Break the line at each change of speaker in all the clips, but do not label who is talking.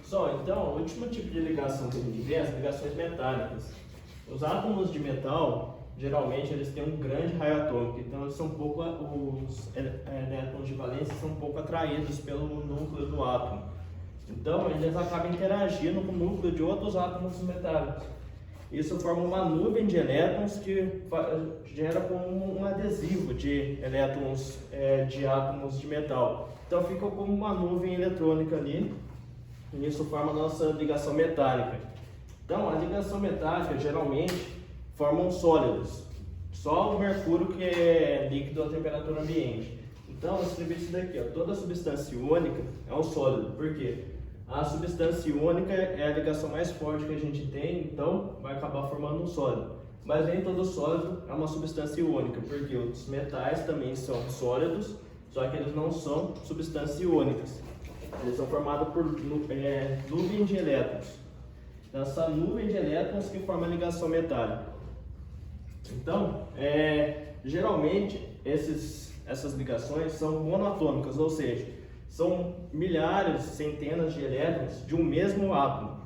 Só, então, o último tipo de ligação que a gente vê é as ligações metálicas. Os átomos de metal, geralmente, eles têm um grande raio atômico, então eles são um pouco, os elétrons de valência são um pouco atraídos pelo núcleo do átomo. Então, eles acabam interagindo com o núcleo de outros átomos metálicos. Isso forma uma nuvem de elétrons que gera como um adesivo de elétrons de átomos de metal. Então, fica como uma nuvem eletrônica ali, e isso forma a nossa ligação metálica. Então, a ligação metálica geralmente formam sólidos. Só o mercúrio que é líquido a temperatura ambiente. Então, eu escrevi isso daqui, ó. Toda substância iônica é um sólido. Por quê? A substância iônica é a ligação mais forte que a gente tem, então vai acabar formando um sólido. Mas nem todo sólido é uma substância iônica, porque os metais também são sólidos, só que eles não são substâncias iônicas. Eles são formados por nuvem de elétrons. Essa nuvem de elétrons que forma a ligação metálica. Então, geralmente essas ligações são monoatômicas, ou seja, são milhares, centenas de elétrons de um mesmo átomo.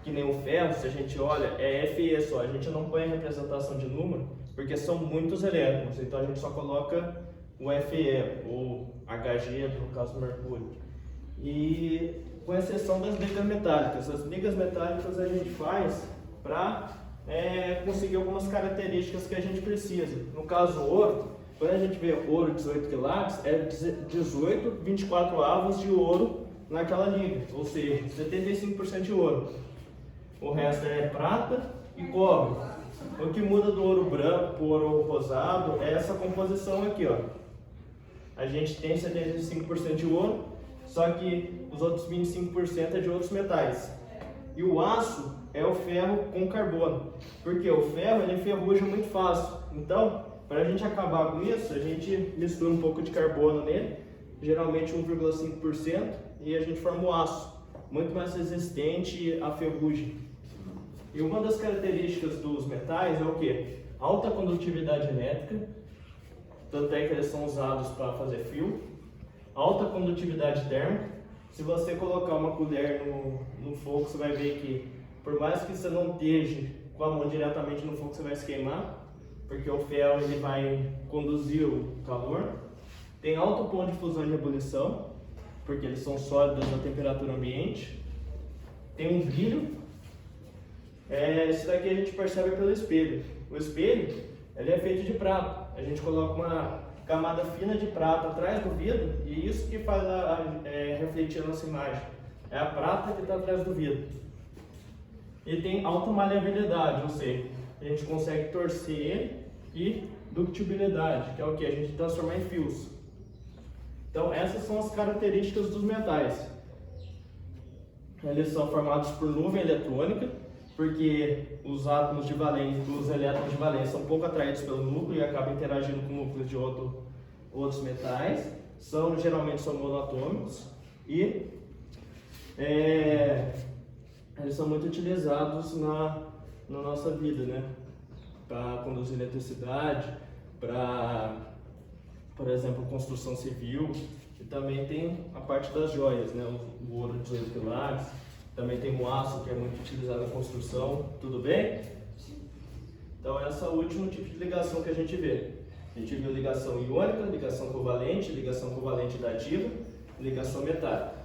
Que nem o ferro, se a gente olha, é Fe só, a gente não põe a representação de número, porque são muitos elétrons, então a gente só coloca o Fe, ou Hg, no caso do mercúrio. E com exceção das ligas metálicas. As ligas metálicas a gente faz para conseguir algumas características que a gente precisa. No caso, o ouro, quando a gente vê ouro 18 quilates, é 18 24 avos de ouro naquela liga, ou seja, 75% de ouro. O resto é prata e cobre. O que muda do ouro branco para o ouro rosado é essa composição aqui, ó. A gente tem 75% de ouro, só que os outros 25% é de outros metais. E o aço é o ferro com carbono, porque o ferro ele enferruja muito fácil. Então, para a gente acabar com isso, a gente mistura um pouco de carbono nele, geralmente 1,5%, e a gente forma o aço, muito mais resistente à ferrugem. E uma das características dos metais é o que? Alta condutividade elétrica, tanto é que eles são usados para fazer fio. Alta condutividade térmica. Se você colocar uma colher no fogo, você vai ver que, por mais que você não esteja com a mão diretamente no fogo, você vai se queimar, porque o ferro ele vai conduzir o calor. Tem alto ponto de fusão e ebulição, porque eles são sólidos na temperatura ambiente. Tem um brilho. Isso daqui a gente percebe pelo espelho. O espelho ele é feito de prata. A gente coloca uma camada fina de prata atrás do vidro e isso que faz refletir a nossa imagem. É a prata que está atrás do vidro. Ele tem alta maleabilidade, ou seja, a gente consegue torcer ele, e ductibilidade, que é o que? A gente transforma em fios. Então essas são as características dos metais. Eles são formados por nuvem eletrônica, porque os átomos de valência, os elétrons de valência são pouco atraídos pelo núcleo e acabam interagindo com o núcleo de outros metais. Geralmente são monoatômicos e eles são muito utilizados na nossa vida, né? Para conduzir eletricidade, para, por exemplo, construção civil, e também tem a parte das joias, né? O ouro 18 quilates. Também tem o aço, que é muito utilizado na construção. Tudo bem? Então, esse é o último tipo de ligação que a gente vê. A gente viu ligação iônica, ligação covalente dativa, ligação metálica.